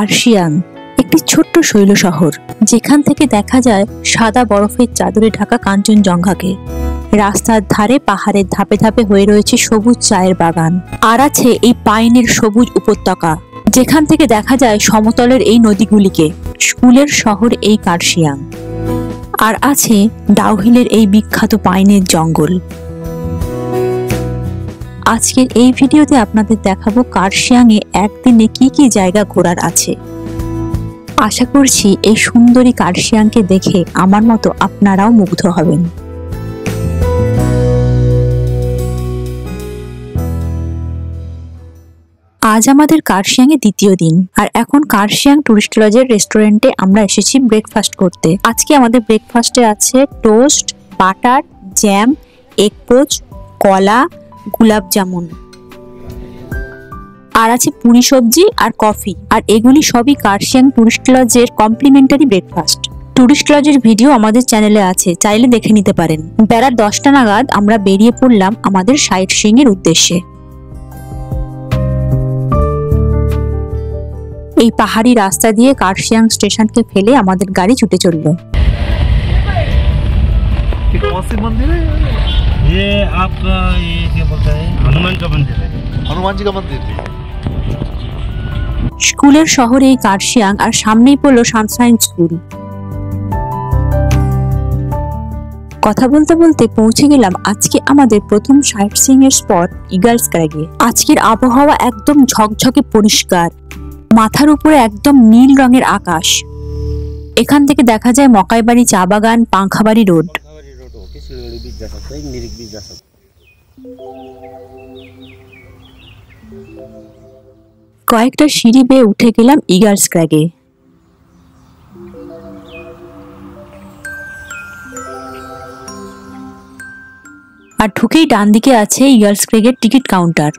কার্শিয়াং একটি ছোট্ট শৈল শহর, যেখান থেকে দেখা যায় সাদা বরফের চাদরে ঢাকা কাঞ্চনজঙ্ঘাকে। রাস্তার ধারে পাহাড়ের ধাপে ধাপে হয়ে রয়েছে সবুজ চায়ের বাগান, আর আছে এই পাইনের সবুজ উপত্যকা, যেখান থেকে দেখা যায় সমতলের এই নদীগুলিকে। স্কুলের শহর এই কার্শিয়াং, আর আছে ডাউহিলের এই বিখ্যাত পাইনের জঙ্গল। আজকের এই ভিডিওতে আপনাদের দেখাবো কার্শিয়াংয়ে একদিনে কি কি জায়গা ঘোরার আছে। আশা করছি এই সুন্দরী কার্শিয়াংকে দেখে আমার মতো আপনারাও মুগ্ধ হবেন। আজ আমাদের কার্শিয়াংয়ে দ্বিতীয় দিন, আর এখন কার্শিয়াং টুরিস্ট লজের রেস্টুরেন্টে আমরা এসেছি ব্রেকফাস্ট করতে। আজকে আমাদের ব্রেকফাস্টে আছে toast, butter, jam, egg poach, কলা, গুলাব জামুন, আর আছে পুরি সবজি আর কফি। আর এগুলি সবই কার্শিয়াং টুরিস্ট লজের কমপ্লিমেন্টারি ব্রেকফাস্ট। টুরিস্ট লজের ভিডিও আমাদের চ্যানেলে আছে, চাইলে দেখে নিতে পারেন। বেলা 10টা নাগাদ আমরা বেরিয়ে পড়লাম আমাদের সাইট সিইং এর উদ্দেশ্যে। এই পাহাড়ি রাস্তা দিয়ে কার্শিয়াং স্টেশনকে ফেলে আমাদের গাড়ি ছুটে চলল। ये आपका ये क्या बोलते हैं, हनुमान का मंदिर है, हनुमान जी का मंदिर है। স্কুলের শহরে এই কার্শিয়াং, আর সামনেই পড়লো সানশাইন স্কুল। কথা বলতে বলতে পৌঁছে গেলাম আজকে আমাদের প্রথম সাইট সিইং এর স্পট ইগলস ক্র্যাগে। আজকের আবহাওয়া একদম ঝকঝকে পরিষ্কার, মাথার উপরে একদম নীল রঙের আকাশ। এখান থেকে দেখা যায় মকাইবাড়ি চা বাগান, পাংখাবাড়ি রোড। কয়েকটা সিঁড়ি বেয়ে উঠে গেলাম ইগলস ক্র্যাগে। আর ঢুকেই ডান দিকে আছে ইগলস ক্র্যাগের টিকিট কাউন্টার।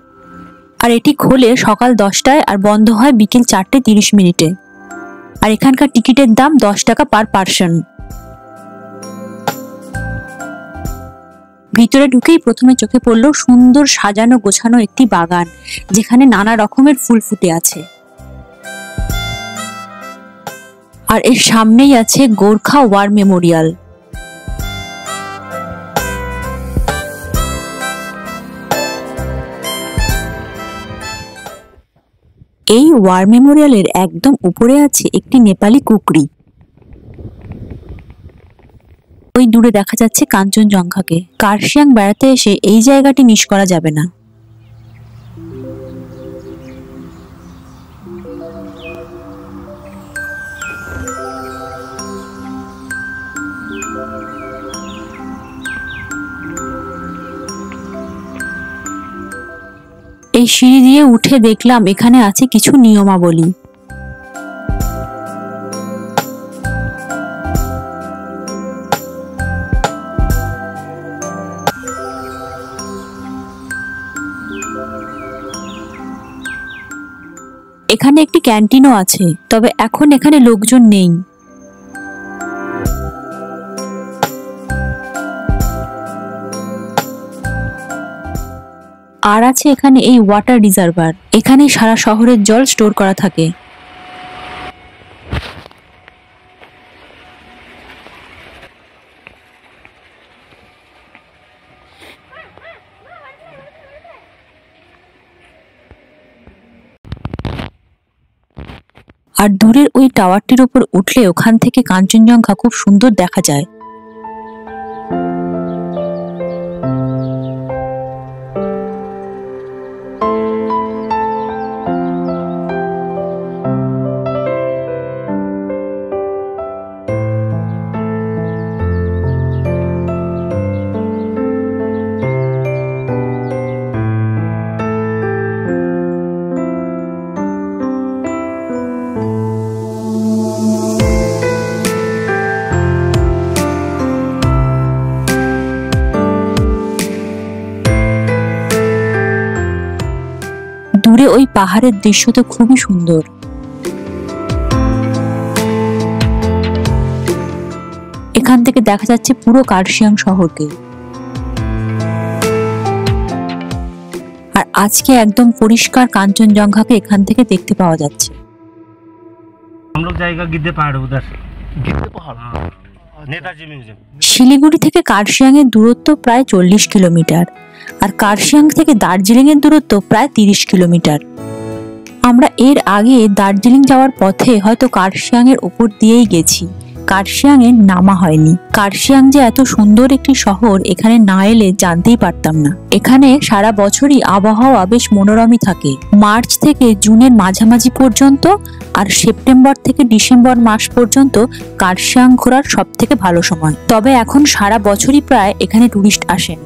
আর এটি খোলে সকাল 10টায় আর বন্ধ হয় বিকেল 4:30। আর এখানকার টিকিটের দাম 10 টাকা পার পার্সন। ভিতরে ঢুকেই প্রথমে চোখে পড়লো সুন্দর সাজানো গোছানো একটি বাগান, যেখানে নানা রকমের ফুল ফুটে আছে। আর এর সামনেই আছে গোর্খা ওয়ার মেমোরিয়াল। এই ওয়ার মেমোরিয়ালের একদম উপরে আছে একটি নেপালি কুকরি। ওই দূরে দেখা যাচ্ছে কাঞ্চনজঙ্ঘাকে। কার্শিয়াং বেড়াতে এসে এই জায়গাটি মিস করা যাবে না। এই সিঁড়ি দিয়ে উঠে দেখলাম এখানে আছে কিছু নিয়মাবলী। এখানে একটি ক্যান্টিনও আছে, তবে এখন এখানে লোকজন নেই। আর আছে এখানে এই ওয়াটার রিজার্ভার। এখানে সারা শহরের জল স্টোর করা থাকে। আর দূরের ওই টাওয়ারটির উপর উঠলে ওখান থেকে কাঞ্চনজঙ্ঘা খুব সুন্দর দেখা যায়। দূরে ওই পাহাড়ের দৃশ্য তো খুবই সুন্দর। এখান থেকে দেখা যাচ্ছে পুরো কার্শিয়াং শহরকে। আর আজকে একদম পরিষ্কার কাঞ্চনজঙ্ঘাকে এখান থেকে দেখতে পাওয়া যাচ্ছে। जाएगा गिद्धे पहाड़ उधर। गिद्धे पहाड़? नेताजी म्यूजियम। শিলিগুড়ি থেকে কার্শিয়াং এর দূরত্ব প্রায় 40 কিলোমিটার আর কার্শিয়াং থেকে দার্জিলিং এর দূরত্ব প্রায় 30 কিলোমিটার। আমরা এর আগে দার্জিলিং যাওয়ার পথে হয়তো কার্শিয়াং এর উপর দিয়েই গেছি, কার্শিয়াং এ নামা হয়নি। কার্শিয়াং যে এত সুন্দর একটি শহর এখানে না এলে জানতেই পারতাম না। এখানে সারা বছরই আবহাওয়া বেশ মনোরমই থাকে, মার্চ থেকে জুনের মাঝামাঝি পর্যন্ত, আর সেপ্টেম্বর থেকে ডিসেম্বর মাস পর্যন্ত কার্শিয়াং ঘোরার সব থেকে ভালো সময়। তবে এখন সারা বছরই প্রায় এখানে টুরিস্ট আসেন।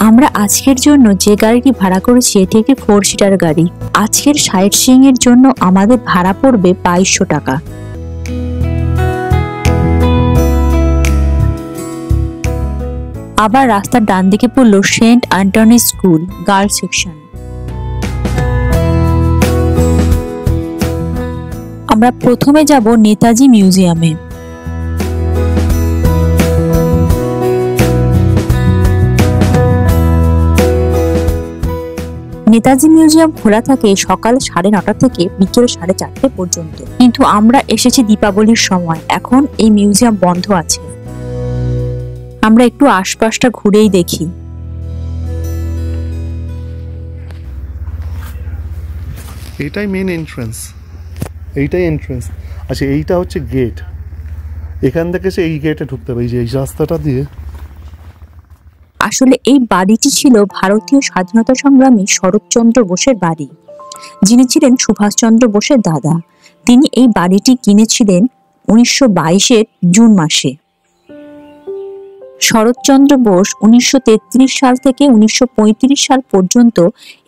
আমরা আজকের জন্য যে গাড়িটি ভাড়া করেছি এটি একটি 4 সিটার গাড়ি। আজকের সাইট সিইং এর জন্য আমাদের ভাড়া পড়বে 2200 টাকা। আবার রাস্তার ডান দিকে পড়লো Saint Antony school girls section. আমরা প্রথমে যাব নেতাজি মিউজিয়ামে। নেতাজি মিউজিয়াম খোলা থাকে সকাল 9:30 থেকে বিকেল 4:30 পর্যন্ত, কিন্তু আমরা এসেছি দীপাবলির সময়, এখন এই মিউজিয়াম বন্ধ আছে। আমরা একটু আশপাশটা ঘুরেই দেখি। এইটাই মেইন এন্ট্রান্স, এইটাই এন্ট্রান্স। আচ্ছা, এইটা হচ্ছে গেট, এখান থেকে সে এই গেটে ঢুকতে হবে, এই রাস্তাটা দিয়ে। আসলে এই বাড়িটি ছিল ভারতীয় স্বাধীনতা সংগ্রামী শরৎচন্দ্র বোসের বাড়ি, যিনি ছিলেন সুভাষচন্দ্র বোসের দাদা। তিনি এই বাড়িটি কিনেছিলেন 1922-এর জুন মাসে। শরৎচন্দ্র বোস 1933 সাল থেকে 1935 সাল পর্যন্ত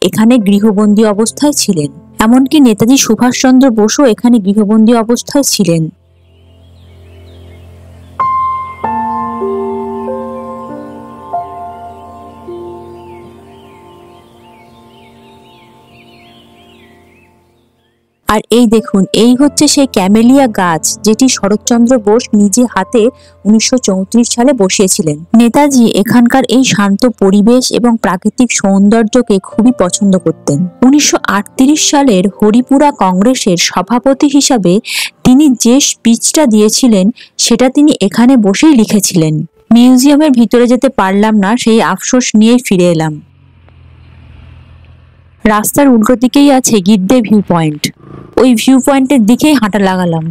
এখানে গৃহবন্দী অবস্থায় ছিলেন। এমনকি নেতাজি সুভাষচন্দ্র বোসও এখানে গৃহবন্দী অবস্থায় ছিলেন। আর এই দেখুন, এই হচ্ছে সেই ক্যামেলিয়া গাছ যেটি শরৎচন্দ্র বোস নিজে হাতে 1934 সালে বসিয়েছিলেন। নেতাজি এখানকার এই শান্ত পরিবেশ এবং প্রাকৃতিক সৌন্দর্যকে খুবই পছন্দ করতেন। 1938 সালের হরিপুরা কংগ্রেসের সভাপতি হিসাবে তিনি যে স্পিচটা দিয়েছিলেন সেটা তিনি এখানে বসেই লিখেছিলেন। মিউজিয়ামের ভিতরে যেতে পারলাম না, সেই আফসোস নিয়েই ফিরে এলাম। রাস্তার উল্টো দিকেই আছে গিদ্দে ভিউ পয়েন্ট, ওই ভিউ পয়েন্টের দিকেই হাঁটা লাগালাম।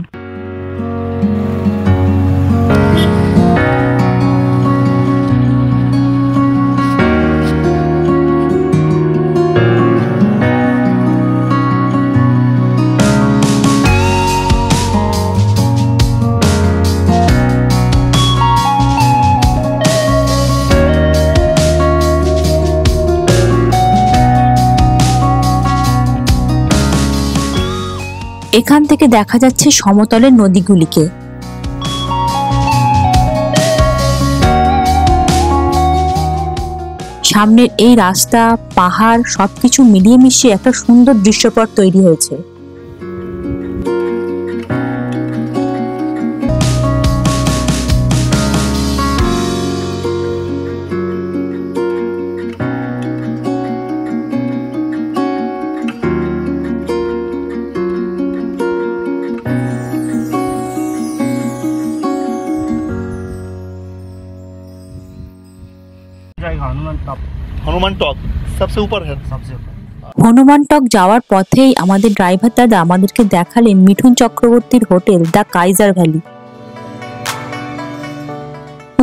এখান থেকে দেখা যাচ্ছে সমতলের নদীগুলিকে। সামনের এই রাস্তা, পাহাড় সবকিছু মিলিয়ে মিশিয়ে একটা সুন্দর দৃশ্যপট তৈরি হয়েছে। হনুমান টক সবচেয়ে উপর है, सबसे ऊपर। হনুমান টক যাওয়ার পথেই আমাদের ড্রাইভার দাদা আমাদেরকে দেখালেন মিঠুন চক্রবর্তীর হোটেল দ্য কাইজার ভ্যালি।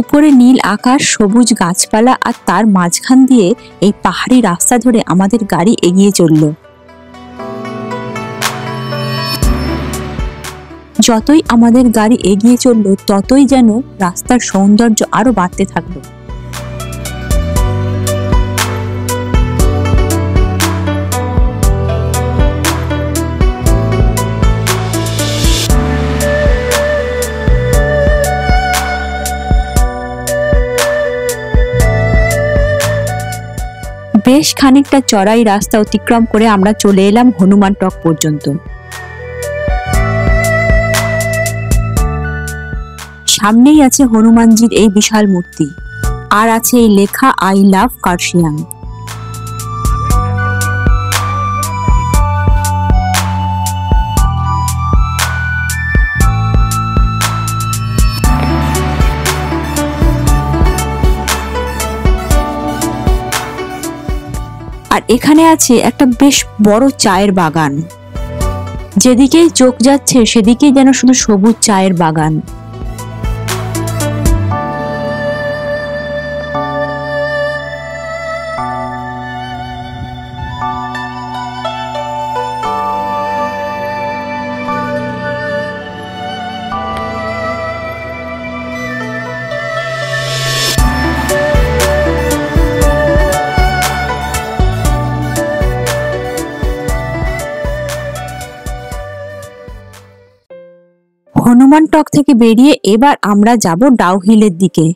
উপরে নীল আকাশ, সবুজ গাছপালা, আর তার মাঝখান দিয়ে এই পাহাড়ি রাস্তা ধরে আমাদের গাড়ি এগিয়ে চলল। যতই আমাদের গাড়ি এগিয়ে চলল ততই যেন রাস্তার সৌন্দর্য আরো বাড়তে থাকলো। বেশ খানিকটা চড়াই রাস্তা অতিক্রম করে আমরা চলে এলাম হনুমান টক পর্যন্ত। সামনেই আছে হনুমানজির এই বিশাল মূর্তি, আর আছে এই লেখা আই লাভ কার্শিয়াং। আর এখানে আছে একটা বেশ বড় চায়ের বাগান। যেদিকেই চোখ যাচ্ছে সেদিকেই যেন শুধু সবুজ চায়ের বাগান। হনুমান টক থেকে বেরিয়ে এবার আমরা যাব ডাউ হিলের দিকে।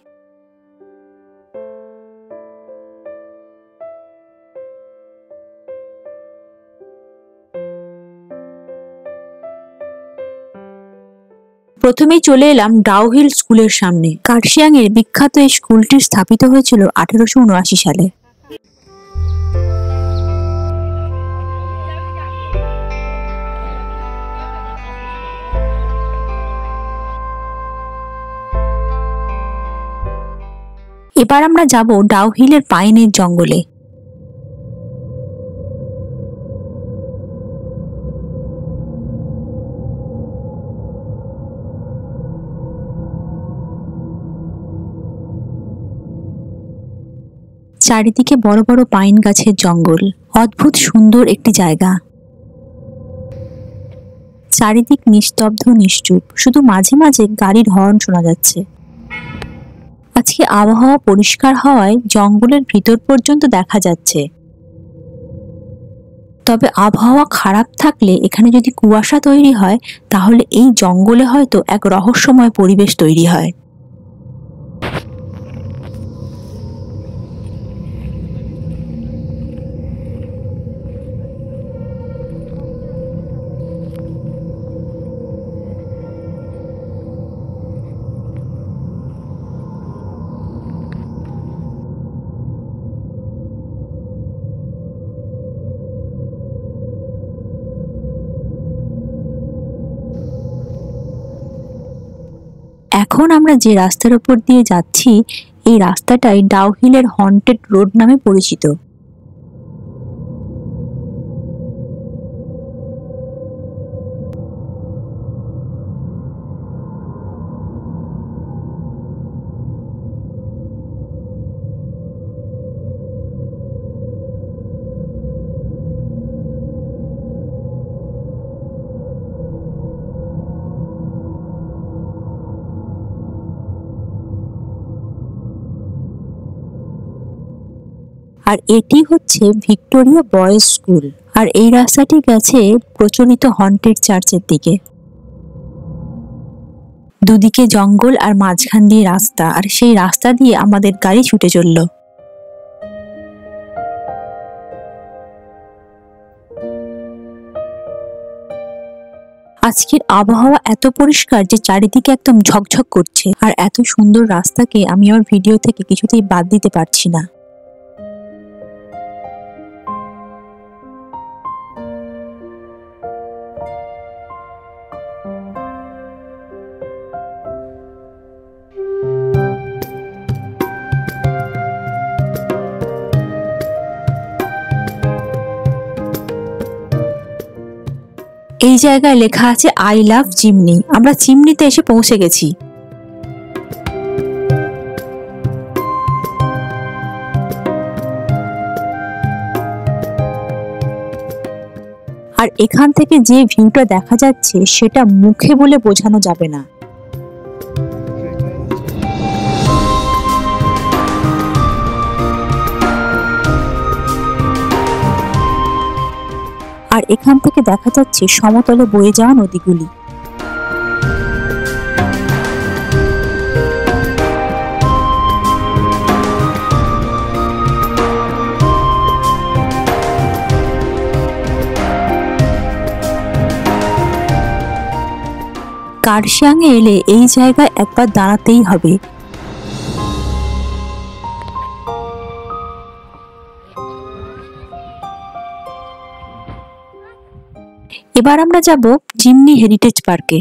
প্রথমেই চলে এলাম ডাউ হিল স্কুলের সামনে। কার্শিয়াং এর বিখ্যাত এই স্কুলটি স্থাপিত হয়েছিল 1879 সালে। এবার আমরা যাব ডাউ হিলের পাইনের জঙ্গলে। চারিদিকে বড় বড় পাইন গাছের জঙ্গল, অদ্ভুত সুন্দর একটি জায়গা। চারিদিক নিস্তব্ধ নিশ্চুপ, শুধু মাঝে মাঝে গাড়ির হর্ন শোনা যাচ্ছে। আজকে আবহাওয়া পরিষ্কার হওয়ায় জঙ্গলের ভিতর পর্যন্ত দেখা যাচ্ছে। তবে আবহাওয়া খারাপ থাকলে এখানে যদি কুয়াশা তৈরি হয় তাহলে এই জঙ্গলে হয়তো এক রহস্যময় পরিবেশ তৈরি হয়। এখন আমরা যে রাস্তার উপর দিয়ে যাচ্ছি এই রাস্তাটাই ডাউ হিলের হন্টেড রোড নামে পরিচিত। আর এটি হচ্ছে ভিক্টোরিয়া বয়েজ স্কুল। আর এই রাস্তাটি গেছে প্রচলিত হন্টেড চার্চের দিকে। দুদিকে জঙ্গল আর মাঝখান দিয়ে রাস্তা, আর সেই রাস্তা দিয়ে আমাদের গাড়ি ছুটে চলল। আজকের আবহাওয়া এত পরিষ্কার যে চারিদিকে একদম ঝকঝক করছে। আর এত সুন্দর রাস্তাকে আমি আমার ভিডিও থেকে কিছুতেই বাদ দিতে পারছি না। এই জায়গায় লেখা আছে আই লাভ চিমনি। আমরা চিমনিতে এসে পৌঁছে গেছি। আর এখান থেকে যে ভিউটা দেখা যাচ্ছে সেটা মুখে বলে বোঝানো যাবে না। আর এখান থেকে দেখা যাচ্ছে সমতলে বয়ে যাওয়া নদীগুলি। কার্শিয়াংয়ে এলে এই জায়গায় একবার দাঁড়াতেই হবে। এবার আমরা যাব চিমনি হেরিটেজ পার্কে।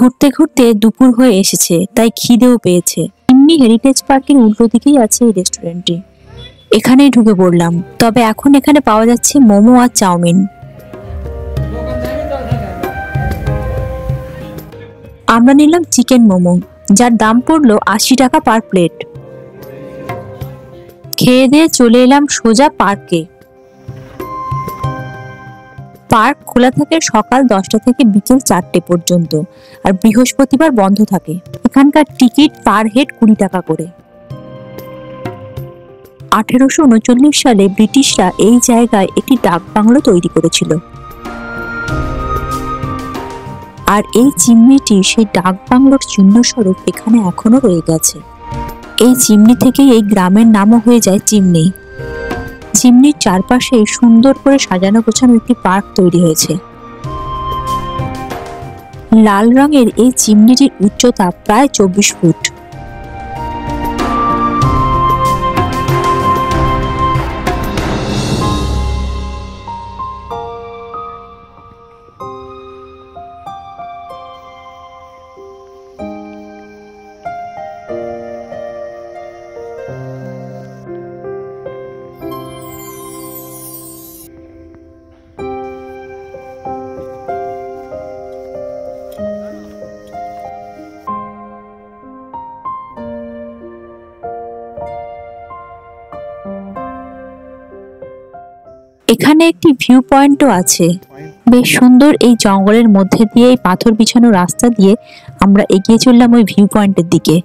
ঘুরতে ঘুরতে দুপুর হয়ে এসেছে, তাই খিদেও পেয়েছে। এমনি হেরিটেজ পার্কের উল্টো দিকেই আছে এই রেস্টুরেন্টটি। এখানেই ঢুকে পড়লাম। তবে এখন এখানে পাওয়া যাচ্ছে মোমো আর চাউমিন। আমরা নিলাম চিকেন মোমো, যার দাম পড়লো 80 টাকা পার প্লেট। খেয়ে দিয়ে চলে এলাম সোজা পার্কে। পার্ক খোলা থাকে সকাল 10টা থেকে বিকেল 4টে পর্যন্ত, আর বৃহস্পতিবার বন্ধ থাকে। এখানকার টিকিট পার হেড 20 টাকা করে। 1839 সালে ব্রিটিশরা এই জায়গায় একটি ডাক বাংলো তৈরি করেছিল, আর এই চিমনিটি সেই ডাক বাংলোর চিহ্নস্বরূপ এখানে এখনো রয়ে গেছে। এই চিমনি থেকেই এই গ্রামের নামও হয়ে যায় চিমনি। চিমনির চারপাশে সুন্দর করে সাজানো গোছানো একটি পার্ক তৈরি হয়েছে। লাল রঙের এই চিমনিটির উচ্চতা প্রায় 24 ফুট। এখানে একটি ভিউ পয়েন্টও আছে, বেশ সুন্দর। এই জঙ্গলের মধ্যে দিয়ে এই পাথর বিছানো রাস্তা দিয়ে আমরা এগিয়ে চললাম ওই ভিউ পয়েন্টের দিকে।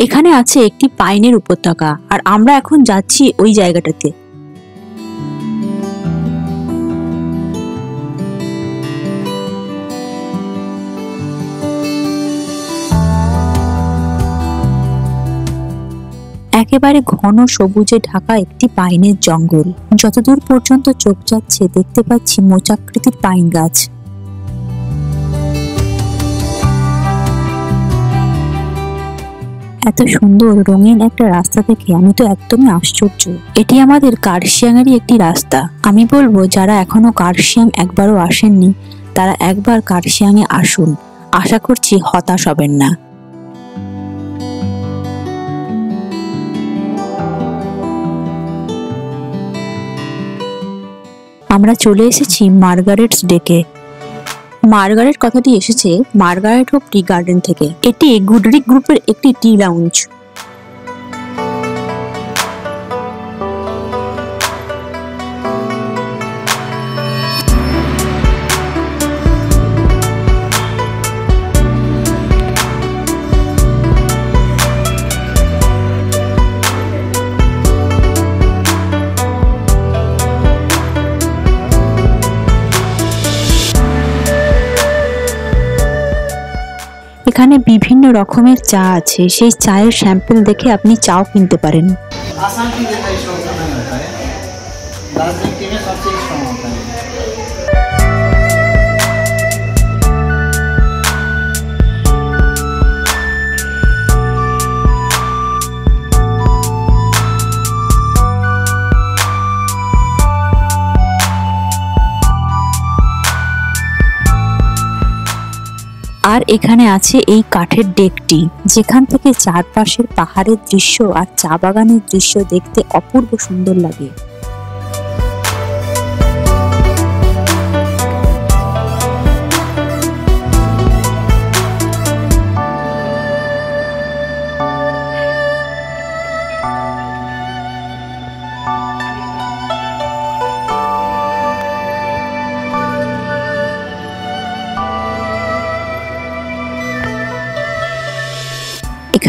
এখানে আছে একটি পাইনের উপত্যকা, আর আমরা এখন যাচ্ছি ওই জায়গাটাতে। একেবারে ঘন সবুজে ঢাকা একটি পাইনের জঙ্গল। যতদূর পর্যন্ত চোখ যাচ্ছে দেখতে পাচ্ছি মোচাকৃতির পাইন গাছ। এত সুন্দর রঙিন একটা রাস্তা দেখে আমি তো একদমই আশ্চর্য। এটি আমাদের কার্শিয়াংয়েরই একটি রাস্তা। আমি বলবো যারা এখনো কার্শিয়াং একবারও আসেননি তারা একবার কার্শিয়াংয়ে আসুন, আশা করছি হতাশ হবেন না। আমরা চলে এসেছি মার্গারেটস ডেকে। মার্গারেট কথাটি এসেছে মার্গারেট অফ টি গার্ডেন থেকে। এটি গুডরিক গ্রুপের একটি টি লাউঞ্জ। এখানে বিভিন্ন রকমের চা আছে, সেই চায়ের স্যাম্পল দেখে আপনি চাও কিনতে পারেন। आसाम टी जैसा स्ट्रॉन्ग सा नहीं होता है, दार्जिलिंग टी में सबसे स्ट्रॉन्ग होता है। আর এখানে আছে এই কাঠের ডেকটি, যেখান থেকে চারপাশের পাহাড়ের দৃশ্য আর চা বাগানের দৃশ্য দেখতে অপূর্ব সুন্দর লাগে।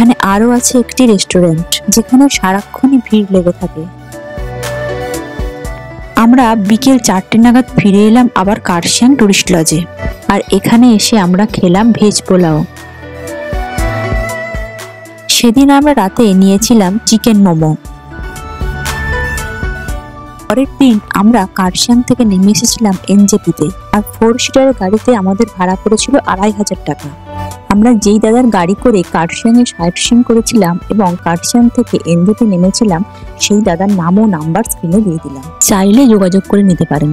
এখানে আরো আছে একটি রেস্টুরেন্ট, যেখানে সারাক্ষণই ভিড় লেগে থাকে। আমরা বিকেল 4টে নাগাদ ফিরে এলাম আবার কার্শিয়াং টুরিস্ট লজে। আর এখানে এসে আমরা খেলাম ভেজ পোলাও। সেদিন আমরা রাতে নিয়েছিলাম চিকেন মোমো। পরের দিন আমরা কার্শিয়াং থেকে নেমে এসেছিলাম এনজেপিতে। আর 4 সিটারের গাড়িতে আমাদের ভাড়া পড়েছিল 2500 টাকা। আমরা যেই দাদার গাড়ি করে কার্শিয়াংয়ে সাইট সিইং করেছিলাম এবং কার্শিয়াং থেকে এনজেপি নেমেছিলাম, সেই দাদার নাম ও নাম্বার স্ক্রিনে দিয়ে দিলাম, চাইলে যোগাযোগ করে নিতে পারেন।